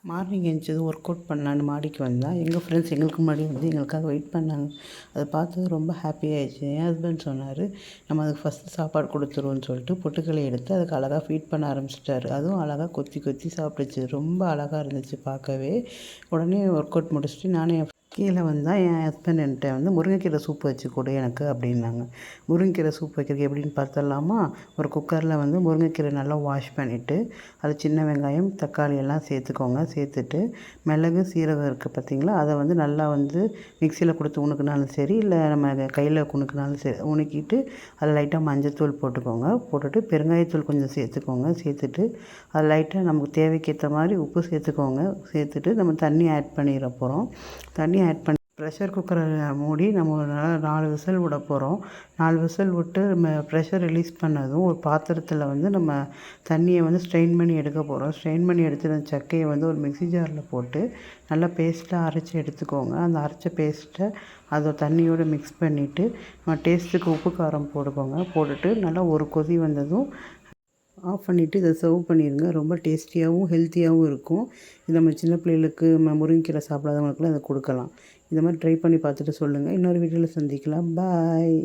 Morning எழுந்திரிச்சதும் work out பண்ணலான்னு மாடிக்கு வந்தால் எங்கள் ஃப்ரெண்ட்ஸ் எங்களுக்கு முன்னாடி வந்து எங்களுக்காக வெயிட் பண்ணாங்க. அதை பார்த்து ரொம்ப ஹாப்பி ஆயிடுச்சு. என் ஹஸ்பண்ட் சொன்னார், நம்ம அதுக்கு ஃபஸ்ட்டு சாப்பாடு கொடுத்துருவோன்னு சொல்லிட்டு பொட்டுக்கல்லையை எடுத்து அதுக்கு அழகாக ஃபீட் பண்ண ஆரம்பிச்சிட்டாரு. அதுவும் அழகாக கொத்தி கொத்தி சாப்பிட்டுச்சு. ரொம்ப அழகாக இருந்துச்சு பார்க்கவே. உடனே ஒர்க் அவுட் முடிச்சுட்டு நானும் கீழே வந்தால் என் ஹஸ்பண்ட் என்கிட்ட வந்து முருங்கைக்கீரை சூப் வச்சு கொடு எனக்கு அப்படின்னாங்க. முருங்கைக்கீரை சூப் வைக்கிறது எப்படின்னு பார்த்துடலாமா? ஒரு குக்கரில் வந்து முருங்கைக்கீரை நல்லா வாஷ் பண்ணிவிட்டு அது சின்ன வெங்காயம் தக்காளி எல்லாம் சேர்த்துக்கோங்க. சேர்த்துட்டு மிளகு சீரகம் இருக்குது பார்த்திங்களா, அதை வந்து நல்லா வந்து மிக்சியில் கொடுத்து உணுக்குனாலும் சரி, இல்லை நம்ம கையில் உணுக்குனாலும் சரி, உணுக்கிட்டு அதில் லைட்டாக மஞ்சத்தூள் போட்டுக்கோங்க. போட்டுட்டு பெருங்காயத்தூள் கொஞ்சம் சேர்த்துக்கோங்க. சேர்த்துட்டு அது லைட்டாக நமக்கு தேவைக்கேற்ற மாதிரி உப்பு சேர்த்துக்கோங்க. சேர்த்துட்டு நம்ம தண்ணி ஆட் பண்ணிட போகிறோம். தண்ணி ஆட் பண்ணி ப்ரெஷர் குக்கரை மூடி நம்ம நல்லா 4 விசில் விட போகிறோம். 4 விசில் விட்டு நம்ம ப்ரெஷர் ரிலீஸ் பண்ணதும் ஒரு பாத்திரத்தில் வந்து நம்ம தண்ணியை வந்து ஸ்ட்ரெயின் பண்ணி எடுக்க போகிறோம். ஸ்ட்ரெயின் பண்ணி எடுத்துகிற சக்கையை வந்து ஒரு மிக்ஸி ஜாரில் போட்டு நல்லா பேஸ்ட்டாக அரைச்சி எடுத்துக்கோங்க. அந்த அரைச்ச பேஸ்ட்டை அதை தண்ணியோடு மிக்ஸ் பண்ணிவிட்டு டேஸ்ட்டுக்கு உப்பு காரம் போட்டுக்கோங்க. போட்டுட்டு நல்லா ஒரு கொதி வந்ததும் ஆஃப் பண்ணிவிட்டு இதை சர்வ் பண்ணிடுங்க. ரொம்ப டேஸ்டியாகவும் ஹெல்த்தியாகவும் இருக்கும். இது நம்ம சின்ன பிள்ளைகளுக்கு முருங்கைக்கீரை சாப்பிடாதவங்களுக்குலாம் இதை கொடுக்கலாம். இந்த மாதிரி ட்ரை பண்ணி பார்த்துட்டு சொல்லுங்கள். இன்னொரு வீடியோவில் சந்திக்கலாம். பாய்.